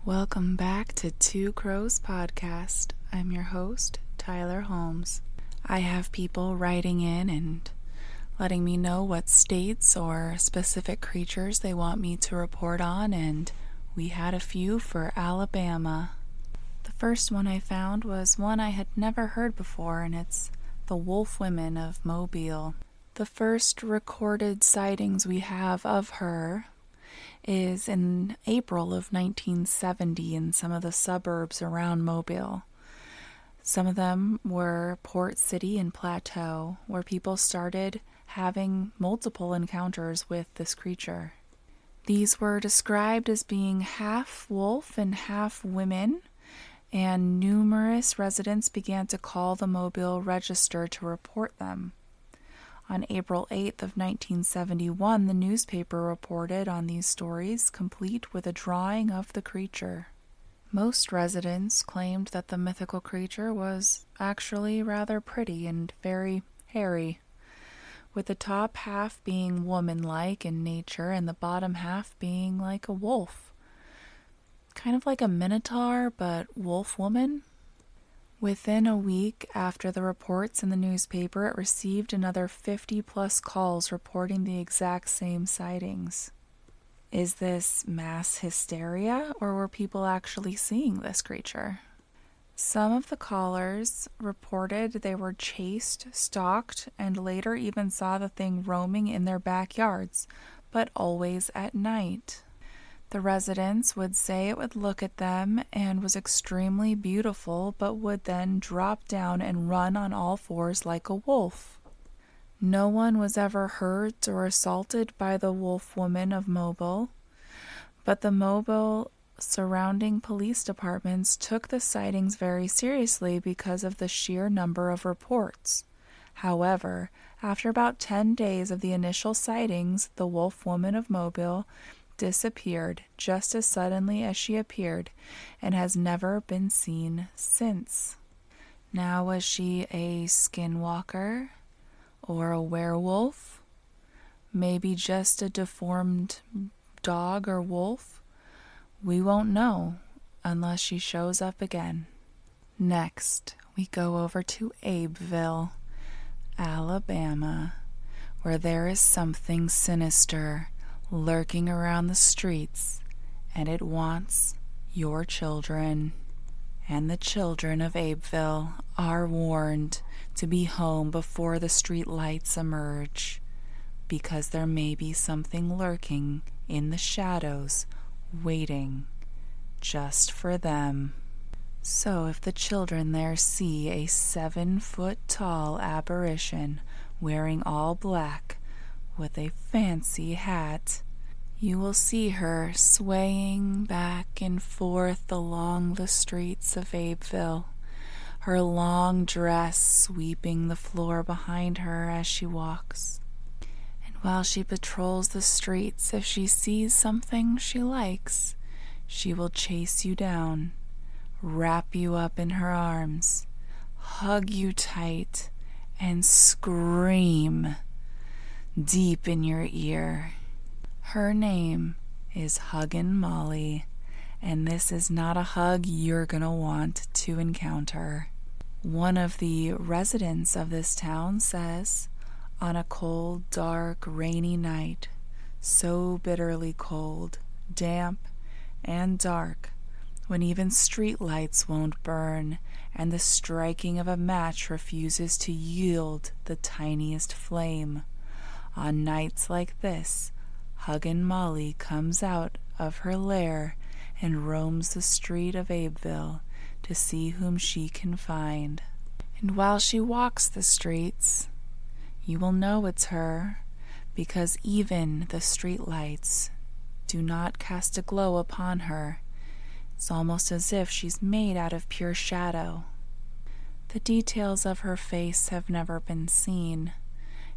Welcome back to Two Crows Podcast. I'm your host, Tyler Holmes. I have people writing in and letting me know what states or specific creatures they want me to report on, and we had a few for Alabama. The first one I found was one I had never heard before, and it's the Wolf Women of Mobile. The first recorded sightings we have of her is in April of 1970 in some of the suburbs around Mobile. Some of them were Port City and Plateau, where people started having multiple encounters with this creature. These were described as being half wolf and half women, and numerous residents began to call the Mobile Register to report them. On April 8th of 1971, the newspaper reported on these stories, complete with a drawing of the creature. Most residents claimed that the mythical creature was actually rather pretty and very hairy, with the top half being woman-like in nature and the bottom half being like a wolf. Kind of like a minotaur, but wolf woman. Within a week after the reports in the newspaper, it received another 50-plus calls reporting the exact same sightings. Is this mass hysteria, or were people actually seeing this creature? Some of the callers reported they were chased, stalked, and later even saw the thing roaming in their backyards, but always at night. The residents would say it would look at them and was extremely beautiful, but would then drop down and run on all fours like a wolf. No one was ever hurt or assaulted by the Wolf Woman of Mobile, but the Mobile surrounding police departments took the sightings very seriously because of the sheer number of reports. However, after about 10 days of the initial sightings, the Wolf Woman of Mobile disappeared just as suddenly as she appeared and has never been seen since. Now, was she a skinwalker or a werewolf? Maybe just a deformed dog or wolf? We won't know unless she shows up again. Next, we go over to Abeville, Alabama, where there is something sinister lurking around the streets, and it wants your children. And the children of Abeville are warned to be home before the street lights emerge, because there may be something lurking in the shadows, waiting just for them. So if the children there see a 7-foot-tall apparition wearing all black, with a fancy hat, you will see her swaying back and forth along the streets of Abeville, her long dress sweeping the floor behind her as she walks. And while she patrols the streets, if she sees something she likes, she will chase you down, wrap you up in her arms, hug you tight, and scream deep in your ear. Her name is Huggin Molly, and this is not a hug you're gonna want to encounter. One of the residents of this town says, on a cold, dark, rainy night, so bitterly cold, damp, and dark, when even street lights won't burn and the striking of a match refuses to yield the tiniest flame, on nights like this, Huggin Molly comes out of her lair and roams the street of Abeville to see whom she can find. And while she walks the streets, you will know it's her, because even the street lights do not cast a glow upon her. It's almost as if she's made out of pure shadow. The details of her face have never been seen.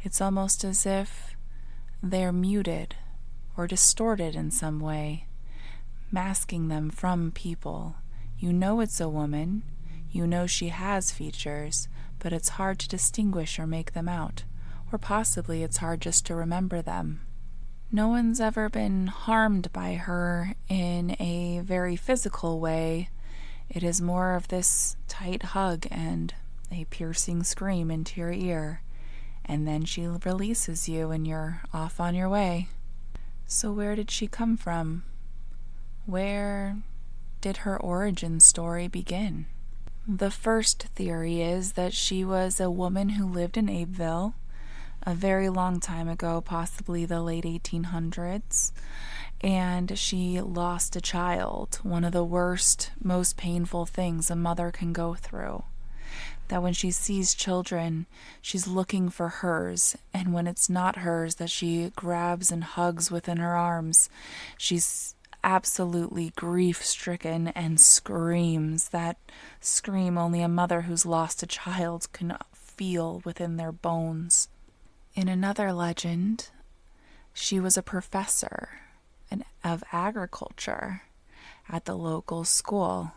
It's almost as if they're muted or distorted in some way, masking them from people. You know it's a woman. You know she has features, but it's hard to distinguish or make them out, or possibly it's hard just to remember them. No one's ever been harmed by her in a very physical way. It is more of this tight hug and a piercing scream into your ear, and then she releases you and you're off on your way. So where did she come from? Where did her origin story begin? The first theory is that she was a woman who lived in Abbeville a very long time ago, possibly the late 1800s, and she lost a child, one of the worst, most painful things a mother can go through. That when she sees children, she's looking for hers, and when it's not hers that she grabs and hugs within her arms, she's absolutely grief-stricken and screams, that scream only a mother who's lost a child can feel within their bones. In another legend, she was a professor of agriculture at the local school,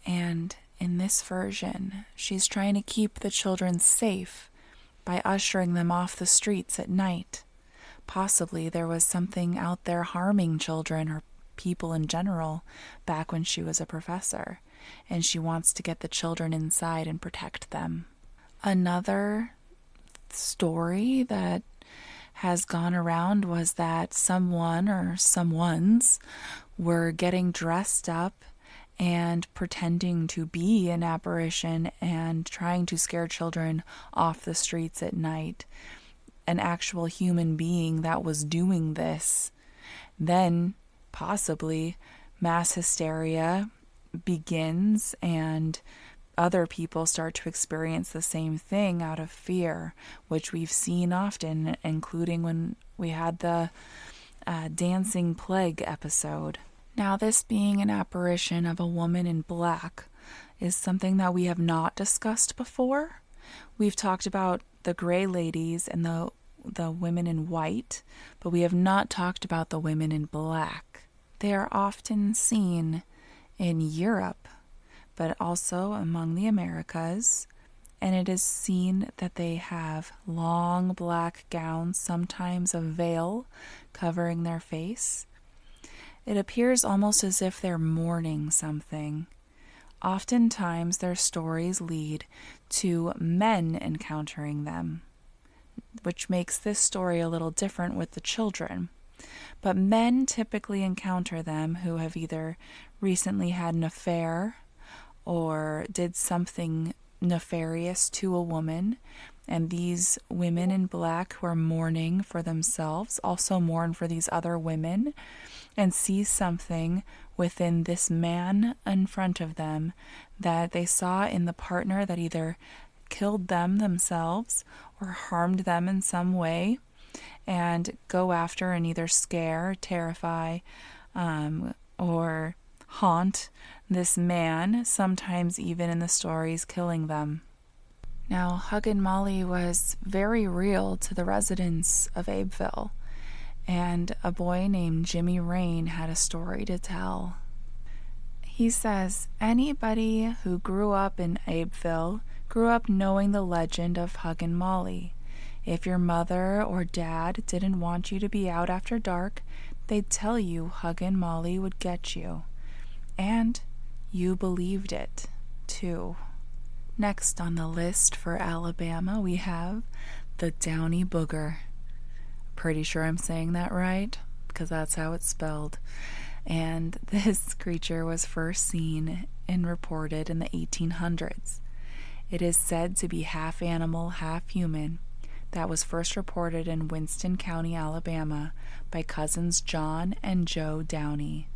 and in this version, she's trying to keep the children safe by ushering them off the streets at night. Possibly there was something out there harming children or people in general back when she was a professor, and she wants to get the children inside and protect them. Another story that has gone around was that someone or someones were getting dressed up and pretending to be an apparition and trying to scare children off the streets at night. An actual human being that was doing this. Then, possibly, mass hysteria begins and other people start to experience the same thing out of fear, which we've seen often, including when we had the dancing plague episode. Now, this being an apparition of a woman in black is something that we have not discussed before. We've talked about the gray ladies and the women in white, but we have not talked about the women in black. They are often seen in Europe, but also among the Americas, and it is seen that they have long black gowns, sometimes a veil covering their face. It appears almost as if they're mourning something. Oftentimes their stories lead to men encountering them, which makes this story a little different with the children. But men typically encounter them who have either recently had an affair or did something nefarious to a woman, and these women in black who are mourning for themselves also mourn for these other women and see something within this man in front of them that they saw in the partner that either killed them themselves or harmed them in some way, and go after and either scare, terrify, or haunt this man, sometimes even in the stories killing them. Now, Huggin Molly was very real to the residents of Abbeville, and a boy named Jimmy Rain had a story to tell. He says, anybody who grew up in Abbeville grew up knowing the legend of Huggin Molly. If your mother or dad didn't want you to be out after dark, they'd tell you Huggin Molly would get you. And you believed it, too. Next on the list for Alabama, we have the Downy Booger. Pretty sure I'm saying that right, because that's how it's spelled. And this creature was first seen and reported in the 1800s. It is said to be half animal, half human. That was first reported in Winston County, Alabama, by cousins John and Joe Downey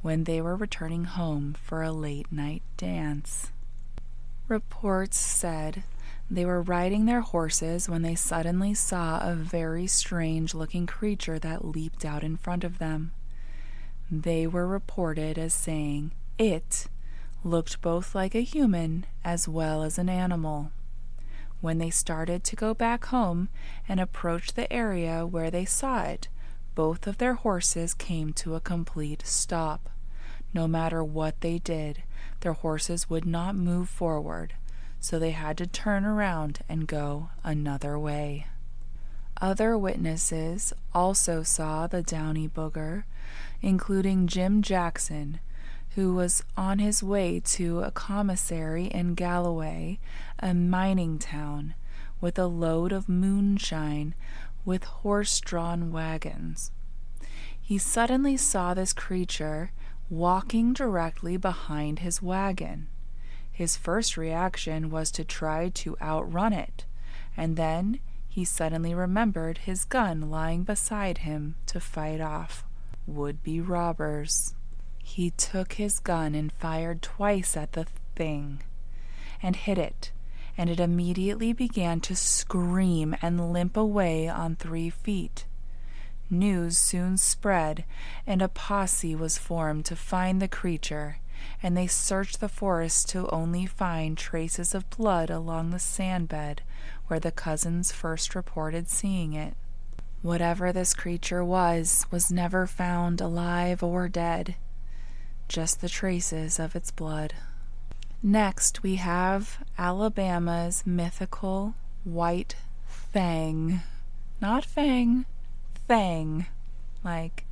when they were returning home for a late-night dance. Reports said they were riding their horses when they suddenly saw a very strange-looking creature that leaped out in front of them. They were reported as saying it looked both like a human as well as an animal. When they started to go back home and approached the area where they saw it, both of their horses came to a complete stop. No matter what they did, their horses would not move forward, so they had to turn around and go another way. Other witnesses also saw the downy booger, including Jim Jackson, who was on his way to a commissary in Galloway, a mining town, with a load of moonshine with horse-drawn wagons. He suddenly saw this creature walking directly behind his wagon. His first reaction was to try to outrun it, and then he suddenly remembered his gun lying beside him to fight off would-be robbers. He took his gun and fired twice at the thing, and hit it, and it immediately began to scream and limp away on 3 feet. News soon spread, and a posse was formed to find the creature, and they searched the forest to only find traces of blood along the sandbed where the cousins first reported seeing it. Whatever this creature was never found alive or dead, just the traces of its blood. Next, we have Alabama's mythical white fang. Not fang, thang. Like,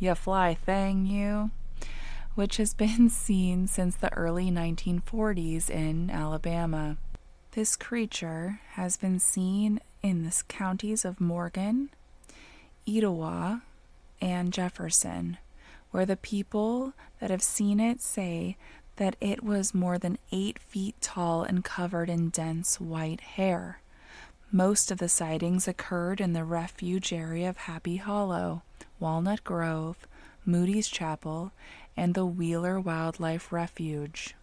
ya fly thang, you? Which has been seen since the early 1940s in Alabama. This creature has been seen in the counties of Morgan, Etowah, and Jefferson, where the people that have seen it say that it was more than 8 feet tall and covered in dense white hair. Most of the sightings occurred in the refuge area of Happy Hollow, Walnut Grove, Moody's Chapel, and the Wheeler Wildlife Refuge.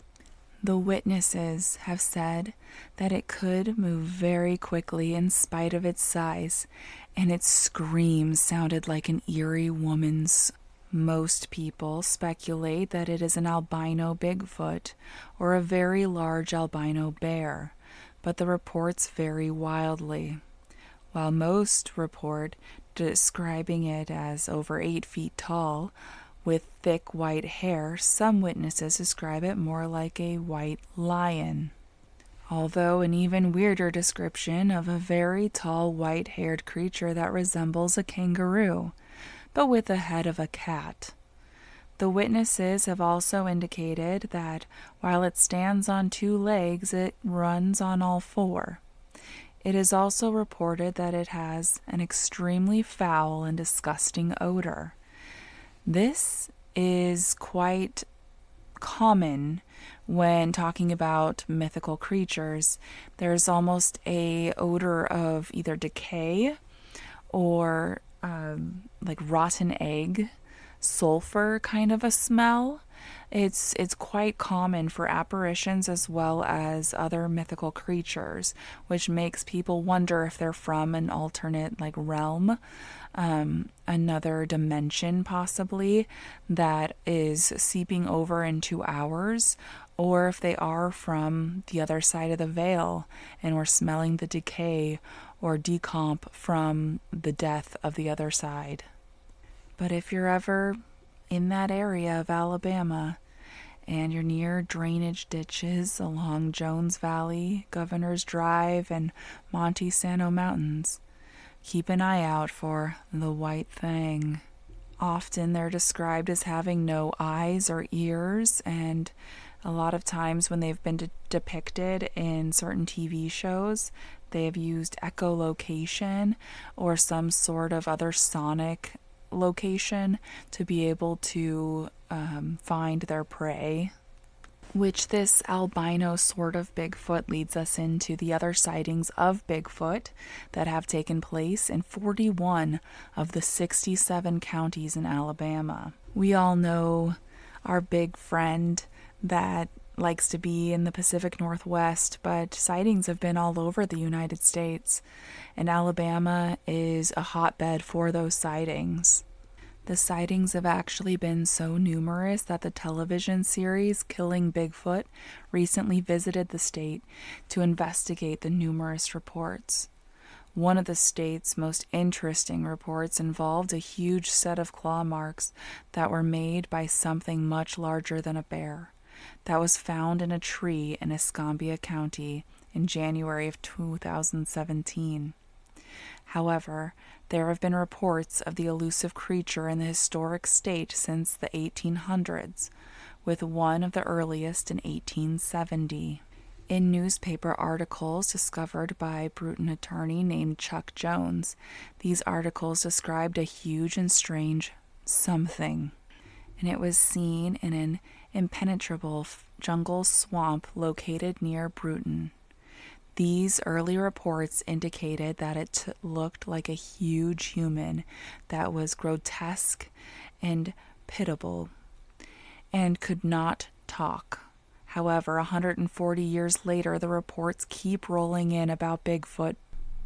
The witnesses have said that it could move very quickly in spite of its size, and its screams sounded like an eerie woman's. Most people speculate that it is an albino Bigfoot or a very large albino bear, but the reports vary wildly. While most report describing it as over 8 feet tall, with thick white hair, some witnesses describe it more like a white lion. Although an even weirder description of a very tall white-haired creature that resembles a kangaroo, but with the head of a cat. The witnesses have also indicated that while it stands on 2 legs, it runs on all 4. It is also reported that it has an extremely foul and disgusting odor. This is quite common when talking about mythical creatures. There's almost a odor of either decay or like rotten egg, sulfur kind of a smell. It's quite common for apparitions as well as other mythical creatures, which makes people wonder if they're from an alternate like realm, another dimension possibly that is seeping over into ours, or if they are from the other side of the veil and we're smelling the decay or decomp from the death of the other side. But if you're ever in that area of Alabama and you're near drainage ditches along Jones Valley, Governor's Drive, and Monte Sano Mountains, keep an eye out for the white thing. Often they're described as having no eyes or ears, and a lot of times when they've been depicted in certain TV shows, they have used echolocation or some sort of other sonic location to be able to find their prey. Which this albino sort of Bigfoot leads us into the other sightings of Bigfoot that have taken place in 41 of the 67 counties in Alabama. We all know our big friend that likes to be in the Pacific Northwest, but sightings have been all over the United States, and Alabama is a hotbed for those sightings. The sightings have actually been so numerous that the television series Killing Bigfoot recently visited the state to investigate the numerous reports. One of the state's most interesting reports involved a huge set of claw marks that were made by something much larger than a bear that was found in a tree in Escambia County in January of 2017. However, there have been reports of the elusive creature in the historic state since the 1800s, with one of the earliest in 1870. In newspaper articles discovered by a Bruton attorney named Chuck Jones, these articles described a huge and strange something, and it was seen in an impenetrable jungle swamp located near Bruton. These early reports indicated that it looked like a huge human that was grotesque and pitiable and could not talk. However, 140 years later, the reports keep rolling in about Bigfoot.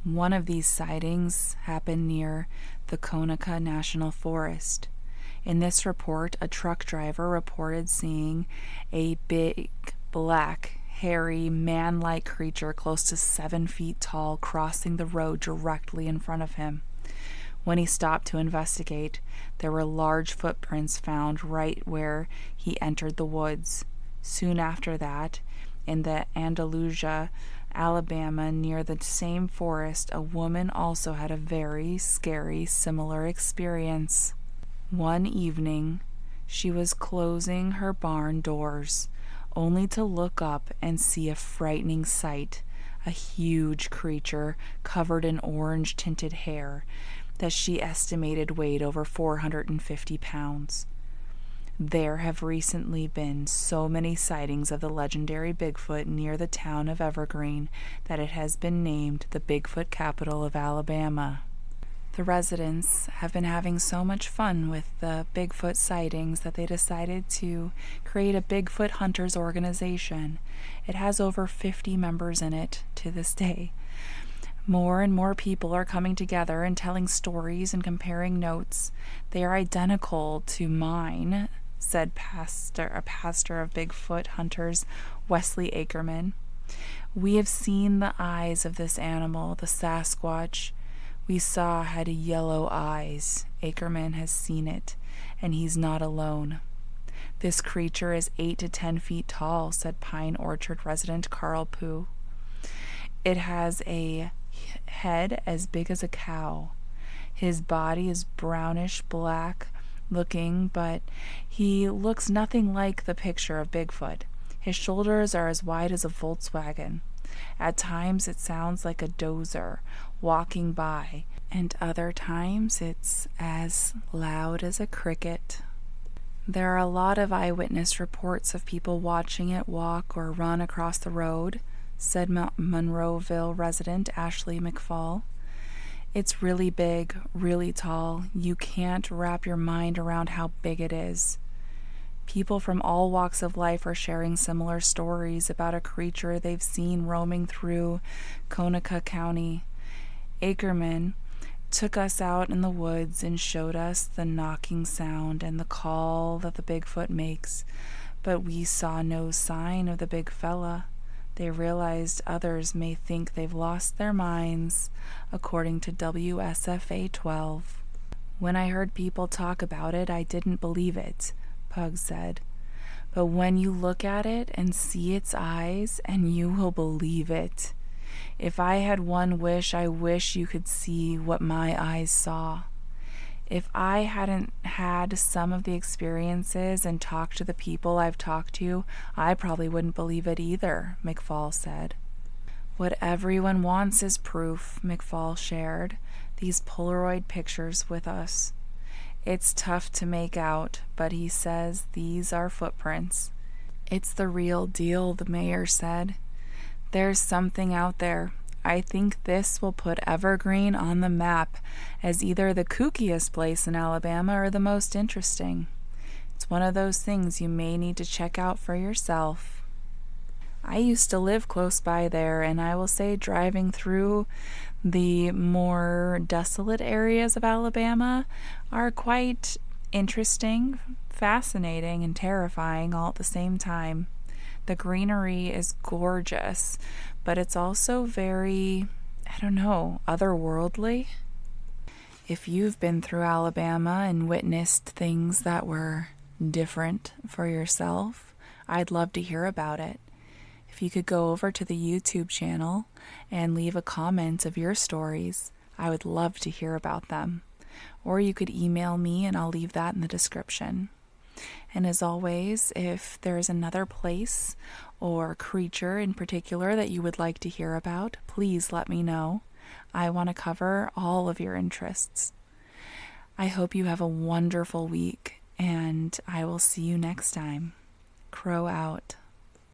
One of these sightings happened near the Conecuh National Forest. In this report, a truck driver reported seeing a big, black, hairy, man-like creature close to 7 feet tall crossing the road directly in front of him. When he stopped to investigate, there were large footprints found right where he entered the woods. Soon after that, in the Andalusia, Alabama, near the same forest, a woman also had a very scary, similar experience. One evening, she was closing her barn doors, only to look up and see a frightening sight, a huge creature covered in orange-tinted hair that she estimated weighed over 450 pounds. There have recently been so many sightings of the legendary Bigfoot near the town of Evergreen that it has been named the Bigfoot capital of Alabama. The residents have been having so much fun with the Bigfoot sightings that they decided to create a Bigfoot Hunters organization. It has over 50 members in it to this day. More and more people are coming together and telling stories and comparing notes. They are identical to mine, said a pastor of Bigfoot Hunters, Wesley Ackerman. We have seen the eyes of this animal, the Sasquatch we saw had yellow eyes. Ackerman has seen it, and he's not alone. This creature is 8 to 10 feet tall, said Pine Orchard resident Carl Pooh. It has a head as big as a cow. His body is brownish black looking, but he looks nothing like the picture of Bigfoot. His shoulders are as wide as a Volkswagen. At times it sounds like a dozer walking by, and other times it's as loud as a cricket. There are a lot of eyewitness reports of people watching it walk or run across the road, said Monroeville resident Ashley McFall. It's really big, really tall. You can't wrap your mind around how big it is. People from all walks of life are sharing similar stories about a creature they've seen roaming through Conecuh County. Ackerman took us out in the woods and showed us the knocking sound and the call that the Bigfoot makes, but we saw no sign of the big fella. They realized others may think they've lost their minds, according to WSFA 12. When I heard people talk about it, I didn't believe it, Pug said. But when you look at it and see its eyes, and you will believe it. If I had one wish, I wish you could see what my eyes saw. If I hadn't had some of the experiences and talked to the people I've talked to, I probably wouldn't believe it either, McFall said. What everyone wants is proof, McFall shared these Polaroid pictures with us. It's tough to make out, but he says these are footprints. It's the real deal, the mayor said. There's something out there. I think this will put Evergreen on the map as either the kookiest place in Alabama or the most interesting. It's one of those things you may need to check out for yourself. I used to live close by there, and I will say driving through the more desolate areas of Alabama are quite interesting, fascinating, and terrifying all at the same time. The greenery is gorgeous, but it's also very, otherworldly. If you've been through Alabama and witnessed things that were different for yourself, I'd love to hear about it. If you could go over to the YouTube channel and leave a comment of your stories, I would love to hear about them. Or you could email me and I'll leave that in the description. And as always, if there's another place or creature in particular that you would like to hear about, please let me know. I want to cover all of your interests. I hope you have a wonderful week, and I will see you next time. Crow out.